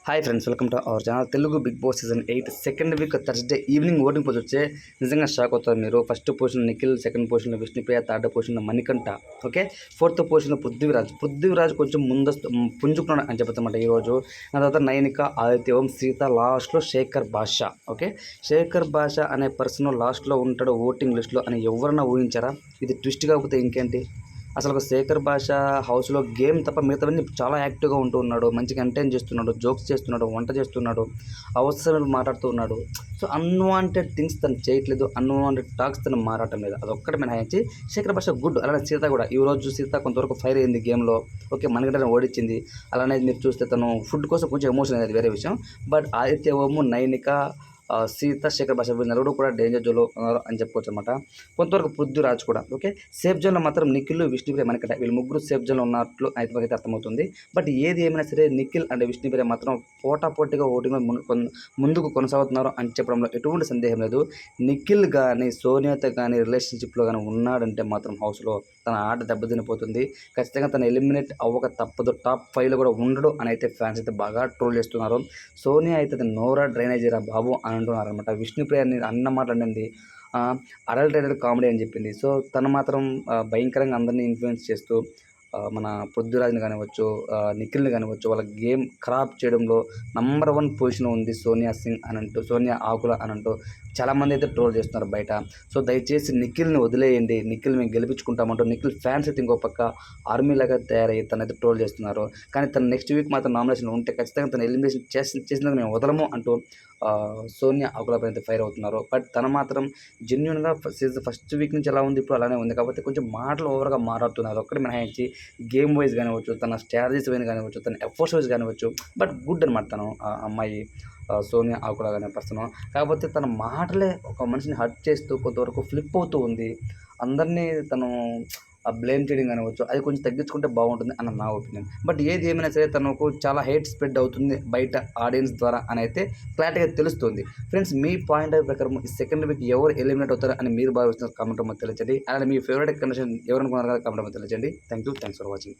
Hi friends, welcome to our channel. Telugu Bigg Boss season 8 second week Thursday evening voting post వచ్చే నిజంగా shock అవుతారు మీరు. First position Nikhil, second position Vishnupriya, third position Manikanta, okay. Fourth position Prithviraj కొంచెం ముందస్తు పుంజుకున్నాడు అని చెప్తామంట ఈరోజు. ఆ తర్వాత నైనిక, ఆదిత్య, సీత, లాస్ట్లో శేఖర్ భాష, ఓకే. శేఖర్ భాష అనే పర్సన్ లాస్ట్లో ఉంటాడు ఓటింగ్ లిస్ట్లో అని ఎవరన్నా ఊహించారా? ఇది ట్విస్ట్ కాకపోతే ఇంకేంటి. అసలు శేఖర్ భాష హౌస్లో గేమ్ తప్ప మిగతావన్నీ చాలా యాక్టివ్గా ఉంటూ ఉన్నాడు, మంచిగా ఎంటర్టైన్ చేస్తున్నాడు, జోక్స్ చేస్తున్నాడు, వంట చేస్తున్నాడు, అవసరం మాట్లాడుతూ ఉన్నాడు. సో అన్వాంటెడ్ థింగ్స్ తను చేయట్లేదు, అన్వాంటెడ్ టాక్స్ తను మాట్లాడటం లేదు. అదొక్కటి మినహాయించి శేఖర్ భాష గుడ్. అలానే సీత కూడా ఈరోజు సీత కొంతవరకు ఫైర్ అయింది గేమ్లో, ఓకే. మనగంటనే ఓడించింది. అలానే మీరు చూస్తే తను ఫుడ్ కోసం కొంచెం ఎమోషన్ అనేది వేరే విషయం. బట్ ఆదిత్య ఓము, నైనిక, సీత, శేఖర్ భాష వీళ్ళు నలుగురు కూడా డేంజర్ జోన్లో ఉన్నారు అని చెప్పుకోవచ్చు అనమాట. కొంతవరకు పృథ్వీరాజ్ కూడా, ఓకే. సేఫ్ జోన్లో మాత్రం నిఖిల్, విష్ణుప్రియ, మణికంఠ వీళ్ళు ముగ్గురు సేఫ్ జోన్లో ఉన్నట్లు అయితే అర్థమవుతుంది. బట్ ఏది ఏమైనా సరే నిఖిల్ అండ్ విష్ణుప్రియ మాత్రం పోటాపోటీగా ఓటింగ్లో ముందుకు కొనసాగుతున్నారు అని చెప్పడంలో ఎటువంటి సందేహం లేదు. నిఖిల్ కానీ సోనియాతో కానీ రిలేషన్షిప్లో కానీ ఉన్నాడంటే మాత్రం హౌస్లో తన ఆట దెబ్బతినిపోతుంది. ఖచ్చితంగా తను ఎలిమినేట్ అవ్వక తప్పదు, టాప్ 5లో కూడా ఉండడు అని అయితే ఫ్యాన్స్ అయితే బాగా ట్రోల్ చేస్తున్నారు. సోనియా అయితే నోరా డ్రైనేజ్ రా బాబు అని అంటున్నారు అనమాట. విష్ణుప్రియ అన్న మాట అనేది అడల్టెడ్ కామెడీ అని చెప్పింది. సో తను మాత్రం భయంకరంగా అందరినీ ఇన్ఫ్లుయెన్స్ చేస్తూ మన పృథ్వీరాజ్ని కానివ్వచ్చు, నిఖిల్ని కానివ్వచ్చు, వాళ్ళ గేమ్ ఖరాబ్ చేయడంలో నంబర్ 1 పొజిషన్ ఉంది సోనియా సింగ్ అని అంటూ, సోనియా ఆకుల అని అంటూ చాలామంది అయితే ట్రోల్ చేస్తున్నారు బయట. సో దయచేసి నిఖిల్ని వదిలేయండి, నిఖిల్ మేము గెలిపించుకుంటామంటూ నిఖిల్ ఫ్యాన్స్ అయితే ఇంకో పక్క ఆర్మీలాగా తయారయ్యి తనైతే ట్రోల్ చేస్తున్నారు. కానీ తను నెక్స్ట్ వీక్ మాత్రం నామినేషన్ ఉంటే ఖచ్చితంగా తను ఎలిమినేషన్ చేసినందుకు మేము వదలము అంటూ సోనియా ఆకులపై అయితే ఫైర్ అవుతున్నారు. బట్ తను మాత్రం జెన్యున్గా ఫస్ట్ వీక్ నుంచి ఎలా ఉంది ఇప్పుడు అలానే ఉంది. కాకపోతే కొంచెం మాటలు ఓవర్గా మాట్లాడుతున్నారు. ఒక్కటి మినహాయించి గేమ్ వైజ్ కానివ్వచ్చు, తన స్ట్రాటజీస్ వైజ్ కానివ్వచ్చు, తన ఎఫర్ట్స్ వైజ్ కానివ్వచ్చు, బట్ గుడ్ అనమాట తను అమ్మాయి సోనియా ఆకుల అనే పర్సన్. కాకపోతే తన మాటలే ఒక మనిషిని హర్ట్ చేస్తూ కొంతవరకు ఫ్లిప్ అవుతూ ఉంది. అందరినీ తను బ్లేమ్ చేయడం కానివ్వచ్చు, అది కొంచెం తగ్గించుకుంటే బాగుంటుంది అన్న నా ఒపీనియన్. బట్ ఏది ఏమైనా సరే తనకు చాలా హేట్ స్ప్రెడ్ అవుతుంది బయట ఆడియన్స్ ద్వారా అని అయితే క్లారిటీగా తెలుస్తుంది. ఫ్రెండ్స్, మీ పాయింట్ ఆఫ్ ప్రకారం ఈ సెకండ్ వీక్ ఎవరు ఎలిమినేట్ అవుతారు అని మీరు భావిస్తున్నారు కామెంట్ రూమ్లో తెలియజేయండి. అలానే మీ ఫేవరెట్ కండిషన్ ఎవరు అనుకున్నారు కదా కామెంట్ రూమ్లో తెలియజేయండి. Thanks for watching.